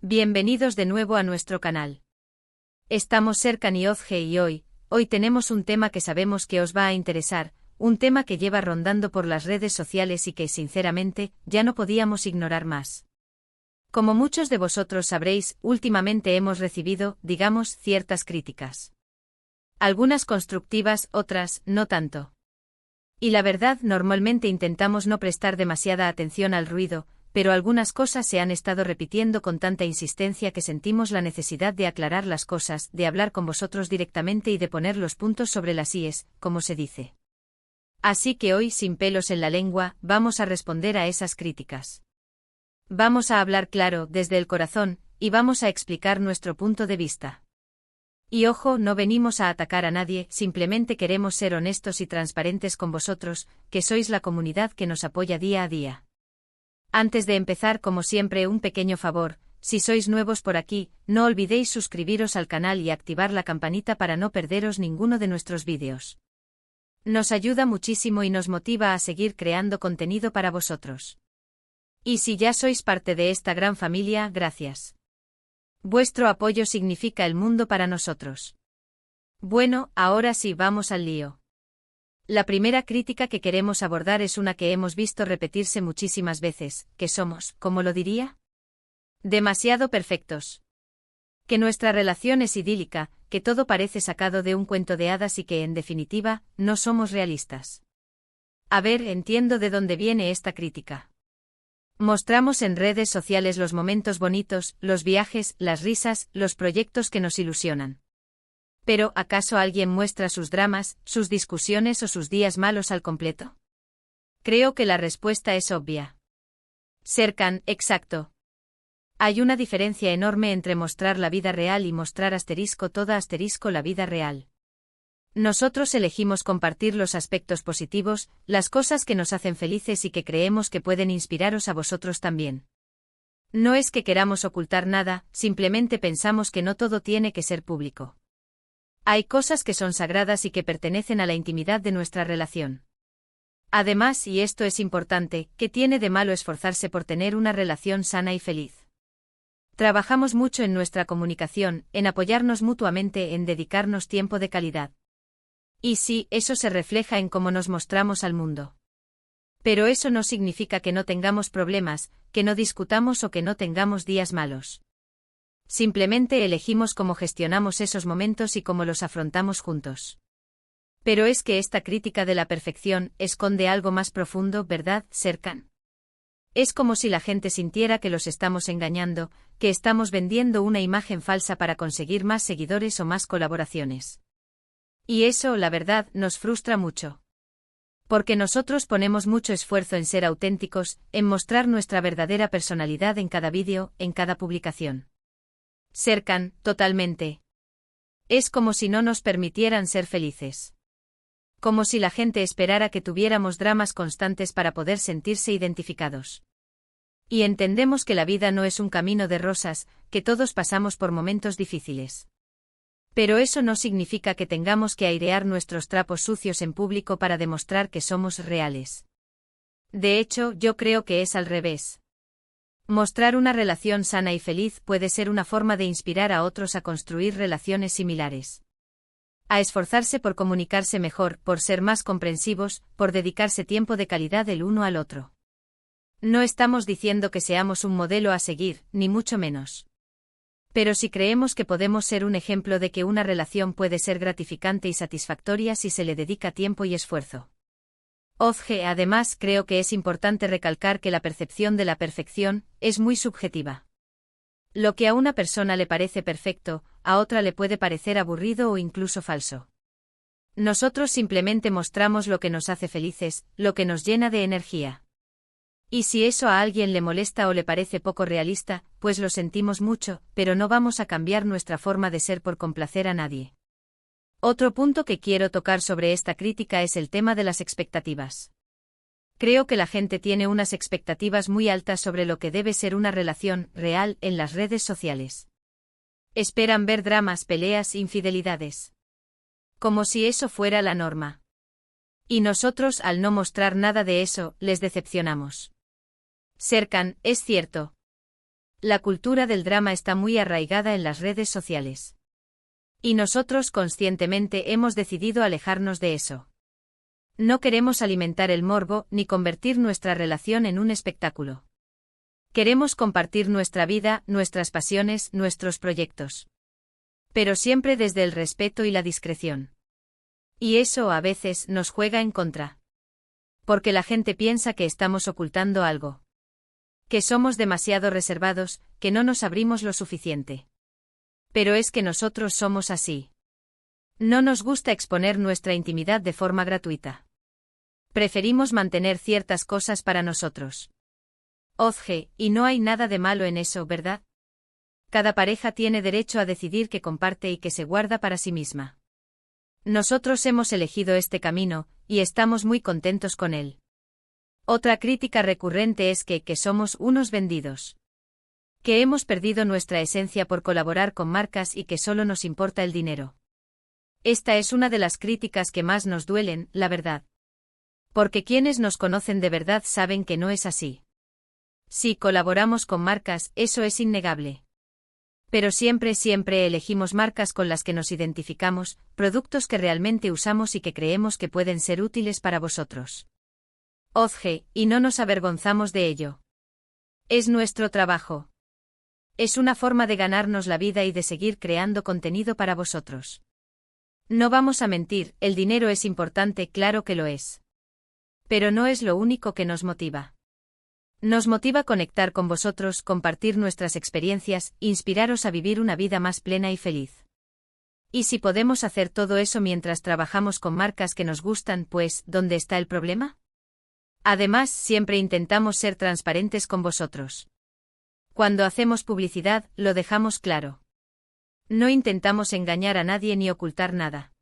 Bienvenidos de nuevo a nuestro canal. Estamos Serkan y Ozge y hoy tenemos un tema que sabemos que os va a interesar, un tema que lleva rondando por las redes sociales y que, sinceramente, ya no podíamos ignorar más. Como muchos de vosotros sabréis, últimamente hemos recibido, digamos, ciertas críticas. Algunas constructivas, otras, no tanto. Y la verdad, normalmente intentamos no prestar demasiada atención al ruido, pero algunas cosas se han estado repitiendo con tanta insistencia que sentimos la necesidad de aclarar las cosas, de hablar con vosotros directamente y de poner los puntos sobre las íes, como se dice. Así que hoy, sin pelos en la lengua, vamos a responder a esas críticas. Vamos a hablar claro, desde el corazón, y vamos a explicar nuestro punto de vista. Y ojo, no venimos a atacar a nadie, simplemente queremos ser honestos y transparentes con vosotros, que sois la comunidad que nos apoya día a día. Antes de empezar, como siempre, un pequeño favor: si sois nuevos por aquí, no olvidéis suscribiros al canal y activar la campanita para no perderos ninguno de nuestros vídeos. Nos ayuda muchísimo y nos motiva a seguir creando contenido para vosotros. Y si ya sois parte de esta gran familia, gracias. Vuestro apoyo significa el mundo para nosotros. Bueno, ahora sí, vamos al lío. La primera crítica que queremos abordar es una que hemos visto repetirse muchísimas veces, que somos, ¿cómo lo diría?, demasiado perfectos. Que nuestra relación es idílica, que todo parece sacado de un cuento de hadas y que, en definitiva, no somos realistas. A ver, entiendo de dónde viene esta crítica. Mostramos en redes sociales los momentos bonitos, los viajes, las risas, los proyectos que nos ilusionan. Pero, ¿acaso alguien muestra sus dramas, sus discusiones o sus días malos al completo? Creo que la respuesta es obvia. Serkan, exacto. Hay una diferencia enorme entre mostrar la vida real y mostrar la vida real. Nosotros elegimos compartir los aspectos positivos, las cosas que nos hacen felices y que creemos que pueden inspiraros a vosotros también. No es que queramos ocultar nada, simplemente pensamos que no todo tiene que ser público. Hay cosas que son sagradas y que pertenecen a la intimidad de nuestra relación. Además, y esto es importante, ¿qué tiene de malo esforzarse por tener una relación sana y feliz? Trabajamos mucho en nuestra comunicación, en apoyarnos mutuamente, en dedicarnos tiempo de calidad. Y sí, eso se refleja en cómo nos mostramos al mundo. Pero eso no significa que no tengamos problemas, que no discutamos o que no tengamos días malos. Simplemente elegimos cómo gestionamos esos momentos y cómo los afrontamos juntos. Pero es que esta crítica de la perfección esconde algo más profundo, ¿verdad, Serkan? Es como si la gente sintiera que los estamos engañando, que estamos vendiendo una imagen falsa para conseguir más seguidores o más colaboraciones. Y eso, la verdad, nos frustra mucho. Porque nosotros ponemos mucho esfuerzo en ser auténticos, en mostrar nuestra verdadera personalidad en cada vídeo, en cada publicación. Serkan, totalmente. Es como si no nos permitieran ser felices. Como si la gente esperara que tuviéramos dramas constantes para poder sentirse identificados. Y entendemos que la vida no es un camino de rosas, que todos pasamos por momentos difíciles. Pero eso no significa que tengamos que airear nuestros trapos sucios en público para demostrar que somos reales. De hecho, yo creo que es al revés. Mostrar una relación sana y feliz puede ser una forma de inspirar a otros a construir relaciones similares. A esforzarse por comunicarse mejor, por ser más comprensivos, por dedicarse tiempo de calidad el uno al otro. No estamos diciendo que seamos un modelo a seguir, ni mucho menos. Pero sí creemos que podemos ser un ejemplo de que una relación puede ser gratificante y satisfactoria si se le dedica tiempo y esfuerzo. Ozge, además, creo que es importante recalcar que la percepción de la perfección es muy subjetiva. Lo que a una persona le parece perfecto, a otra le puede parecer aburrido o incluso falso. Nosotros simplemente mostramos lo que nos hace felices, lo que nos llena de energía. Y si eso a alguien le molesta o le parece poco realista, pues lo sentimos mucho, pero no vamos a cambiar nuestra forma de ser por complacer a nadie. Otro punto que quiero tocar sobre esta crítica es el tema de las expectativas. Creo que la gente tiene unas expectativas muy altas sobre lo que debe ser una relación real en las redes sociales. Esperan ver dramas, peleas, infidelidades. Como si eso fuera la norma. Y nosotros, al no mostrar nada de eso, les decepcionamos. Serkan, es cierto. La cultura del drama está muy arraigada en las redes sociales. Y nosotros conscientemente hemos decidido alejarnos de eso. No queremos alimentar el morbo ni convertir nuestra relación en un espectáculo. Queremos compartir nuestra vida, nuestras pasiones, nuestros proyectos. Pero siempre desde el respeto y la discreción. Y eso a veces nos juega en contra. Porque la gente piensa que estamos ocultando algo. Que somos demasiado reservados, que no nos abrimos lo suficiente. Pero es que nosotros somos así. No nos gusta exponer nuestra intimidad de forma gratuita. Preferimos mantener ciertas cosas para nosotros. Ozge, y no hay nada de malo en eso, ¿verdad? Cada pareja tiene derecho a decidir qué comparte y qué se guarda para sí misma. Nosotros hemos elegido este camino, y estamos muy contentos con él. Otra crítica recurrente es que somos unos vendidos. Que hemos perdido nuestra esencia por colaborar con marcas y que solo nos importa el dinero. Esta es una de las críticas que más nos duelen, la verdad. Porque quienes nos conocen de verdad saben que no es así. Si colaboramos con marcas, eso es innegable. Pero siempre elegimos marcas con las que nos identificamos, productos que realmente usamos y que creemos que pueden ser útiles para vosotros. Ozge, y no nos avergonzamos de ello. Es nuestro trabajo. Es una forma de ganarnos la vida y de seguir creando contenido para vosotros. No vamos a mentir, el dinero es importante, claro que lo es. Pero no es lo único que nos motiva. Nos motiva conectar con vosotros, compartir nuestras experiencias, inspiraros a vivir una vida más plena y feliz. Y si podemos hacer todo eso mientras trabajamos con marcas que nos gustan, pues, ¿dónde está el problema? Además, siempre intentamos ser transparentes con vosotros. Cuando hacemos publicidad, lo dejamos claro. No intentamos engañar a nadie ni ocultar nada.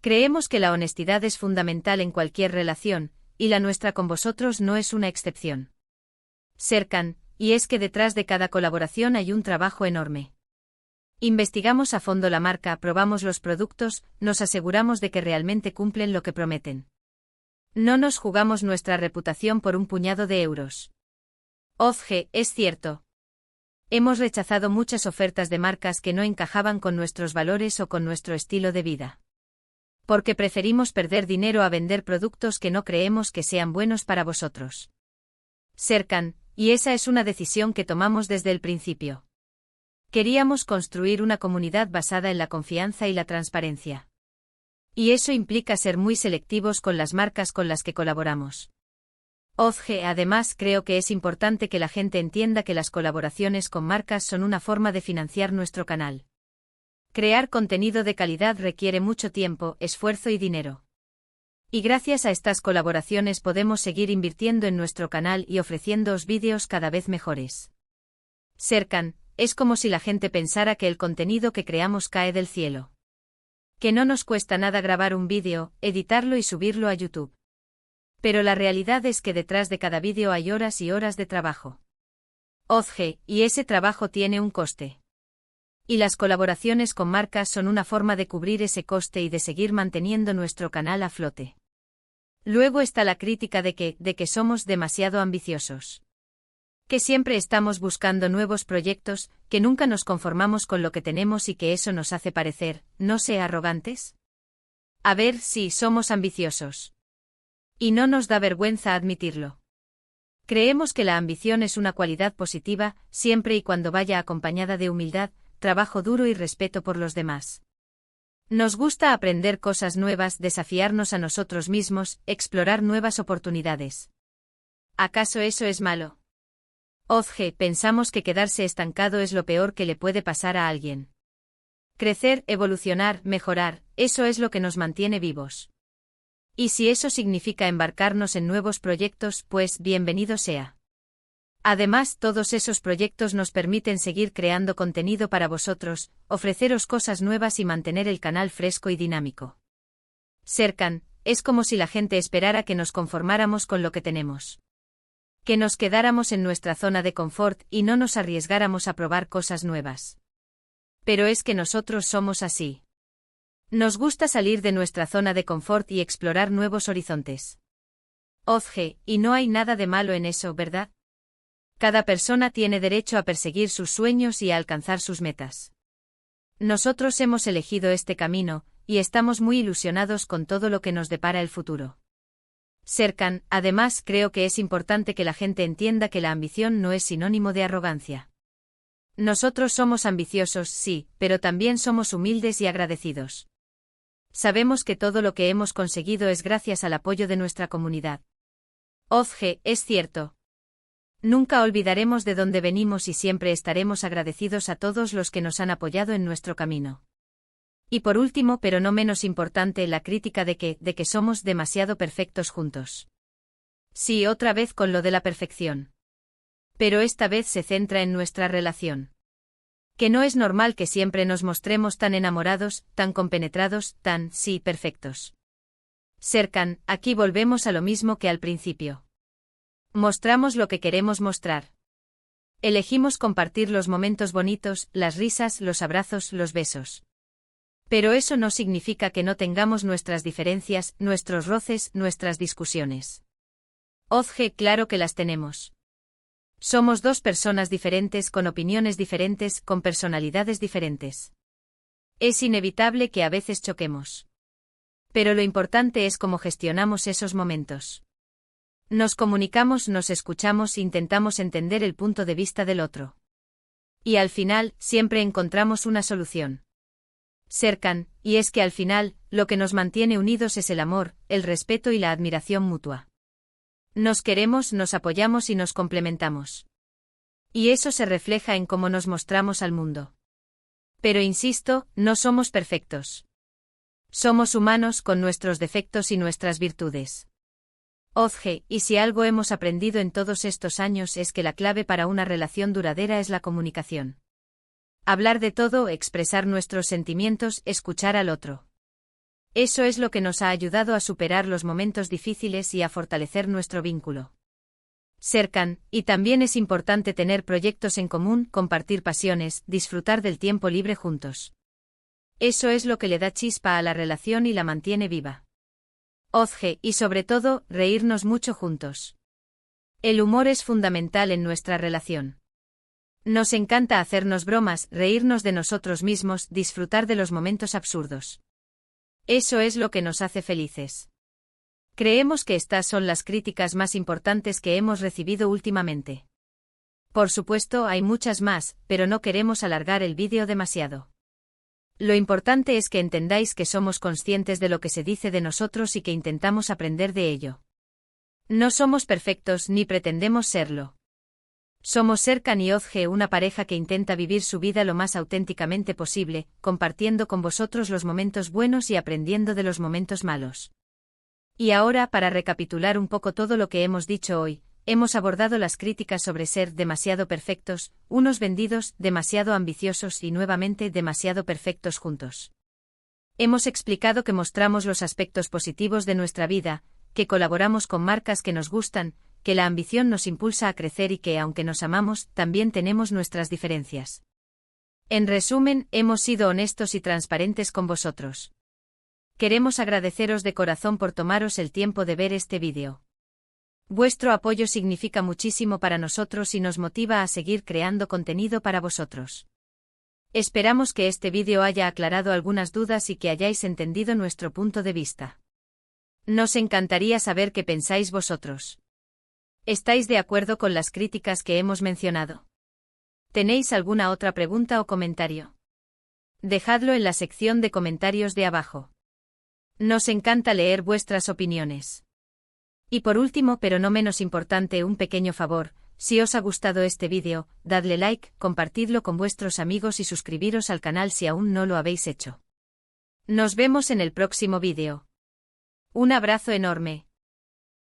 Creemos que la honestidad es fundamental en cualquier relación, y la nuestra con vosotros no es una excepción. Serkan, y es que detrás de cada colaboración hay un trabajo enorme. Investigamos a fondo la marca, probamos los productos, nos aseguramos de que realmente cumplen lo que prometen. No nos jugamos nuestra reputación por un puñado de euros. Ozge, es cierto. Hemos rechazado muchas ofertas de marcas que no encajaban con nuestros valores o con nuestro estilo de vida. Porque preferimos perder dinero a vender productos que no creemos que sean buenos para vosotros. Serkan, y esa es una decisión que tomamos desde el principio. Queríamos construir una comunidad basada en la confianza y la transparencia. Y eso implica ser muy selectivos con las marcas con las que colaboramos. Ozge, además creo que es importante que la gente entienda que las colaboraciones con marcas son una forma de financiar nuestro canal. Crear contenido de calidad requiere mucho tiempo, esfuerzo y dinero. Y gracias a estas colaboraciones podemos seguir invirtiendo en nuestro canal y ofreciéndoos vídeos cada vez mejores. Serkan, es como si la gente pensara que el contenido que creamos cae del cielo. Que no nos cuesta nada grabar un vídeo, editarlo y subirlo a YouTube. Pero la realidad es que detrás de cada vídeo hay horas y horas de trabajo. Ozge, y ese trabajo tiene un coste. Y las colaboraciones con marcas son una forma de cubrir ese coste y de seguir manteniendo nuestro canal a flote. Luego está la crítica de que somos demasiado ambiciosos. Que siempre estamos buscando nuevos proyectos, que nunca nos conformamos con lo que tenemos y que eso nos hace parecer, no sé, arrogantes. A ver, sí, somos ambiciosos. Y no nos da vergüenza admitirlo. Creemos que la ambición es una cualidad positiva, siempre y cuando vaya acompañada de humildad, trabajo duro y respeto por los demás. Nos gusta aprender cosas nuevas, desafiarnos a nosotros mismos, explorar nuevas oportunidades. ¿Acaso eso es malo? Ozge, pensamos que quedarse estancado es lo peor que le puede pasar a alguien. Crecer, evolucionar, mejorar, eso es lo que nos mantiene vivos. Y si eso significa embarcarnos en nuevos proyectos, pues bienvenido sea. Además, todos esos proyectos nos permiten seguir creando contenido para vosotros, ofreceros cosas nuevas y mantener el canal fresco y dinámico. Serkan, es como si la gente esperara que nos conformáramos con lo que tenemos. Que nos quedáramos en nuestra zona de confort y no nos arriesgáramos a probar cosas nuevas. Pero es que nosotros somos así. Nos gusta salir de nuestra zona de confort y explorar nuevos horizontes. Ozge, y no hay nada de malo en eso, ¿verdad? Cada persona tiene derecho a perseguir sus sueños y a alcanzar sus metas. Nosotros hemos elegido este camino, y estamos muy ilusionados con todo lo que nos depara el futuro. Serkan, además creo que es importante que la gente entienda que la ambición no es sinónimo de arrogancia. Nosotros somos ambiciosos, sí, pero también somos humildes y agradecidos. Sabemos que todo lo que hemos conseguido es gracias al apoyo de nuestra comunidad. Ozge, es cierto. Nunca olvidaremos de dónde venimos y siempre estaremos agradecidos a todos los que nos han apoyado en nuestro camino. Y por último, pero no menos importante, la crítica de que somos demasiado perfectos juntos. Sí, otra vez con lo de la perfección. Pero esta vez se centra en nuestra relación. Que no es normal que siempre nos mostremos tan enamorados, tan compenetrados, sí, perfectos. Serkan, aquí volvemos a lo mismo que al principio. Mostramos lo que queremos mostrar. Elegimos compartir los momentos bonitos, las risas, los abrazos, los besos. Pero eso no significa que no tengamos nuestras diferencias, nuestros roces, nuestras discusiones. Ozge, claro que las tenemos. Somos dos personas diferentes, con opiniones diferentes, con personalidades diferentes. Es inevitable que a veces choquemos. Pero lo importante es cómo gestionamos esos momentos. Nos comunicamos, nos escuchamos, intentamos entender el punto de vista del otro. Y al final, siempre encontramos una solución. Serkan, y es que al final, lo que nos mantiene unidos es el amor, el respeto y la admiración mutua. Nos queremos, nos apoyamos y nos complementamos. Y eso se refleja en cómo nos mostramos al mundo. Pero insisto, no somos perfectos. Somos humanos con nuestros defectos y nuestras virtudes. Ozge, y si algo hemos aprendido en todos estos años es que la clave para una relación duradera es la comunicación. Hablar de todo, expresar nuestros sentimientos, escuchar al otro. Eso es lo que nos ha ayudado a superar los momentos difíciles y a fortalecer nuestro vínculo. Serkan, y también es importante tener proyectos en común, compartir pasiones, disfrutar del tiempo libre juntos. Eso es lo que le da chispa a la relación y la mantiene viva. Ozge, y sobre todo, reírnos mucho juntos. El humor es fundamental en nuestra relación. Nos encanta hacernos bromas, reírnos de nosotros mismos, disfrutar de los momentos absurdos. Eso es lo que nos hace felices. Creemos que estas son las críticas más importantes que hemos recibido últimamente. Por supuesto, hay muchas más, pero no queremos alargar el vídeo demasiado. Lo importante es que entendáis que somos conscientes de lo que se dice de nosotros y que intentamos aprender de ello. No somos perfectos ni pretendemos serlo. Somos Serkan y Ozge, una pareja que intenta vivir su vida lo más auténticamente posible, compartiendo con vosotros los momentos buenos y aprendiendo de los momentos malos. Y ahora, para recapitular un poco todo lo que hemos dicho hoy, hemos abordado las críticas sobre ser demasiado perfectos, unos vendidos, demasiado ambiciosos y nuevamente demasiado perfectos juntos. Hemos explicado que mostramos los aspectos positivos de nuestra vida, que colaboramos con marcas que nos gustan, que la ambición nos impulsa a crecer y que, aunque nos amamos, también tenemos nuestras diferencias. En resumen, hemos sido honestos y transparentes con vosotros. Queremos agradeceros de corazón por tomaros el tiempo de ver este vídeo. Vuestro apoyo significa muchísimo para nosotros y nos motiva a seguir creando contenido para vosotros. Esperamos que este vídeo haya aclarado algunas dudas y que hayáis entendido nuestro punto de vista. Nos encantaría saber qué pensáis vosotros. ¿Estáis de acuerdo con las críticas que hemos mencionado? ¿Tenéis alguna otra pregunta o comentario? Dejadlo en la sección de comentarios de abajo. Nos encanta leer vuestras opiniones. Y por último, pero no menos importante, un pequeño favor: si os ha gustado este vídeo, dadle like, compartidlo con vuestros amigos y suscribiros al canal si aún no lo habéis hecho. Nos vemos en el próximo vídeo. Un abrazo enorme.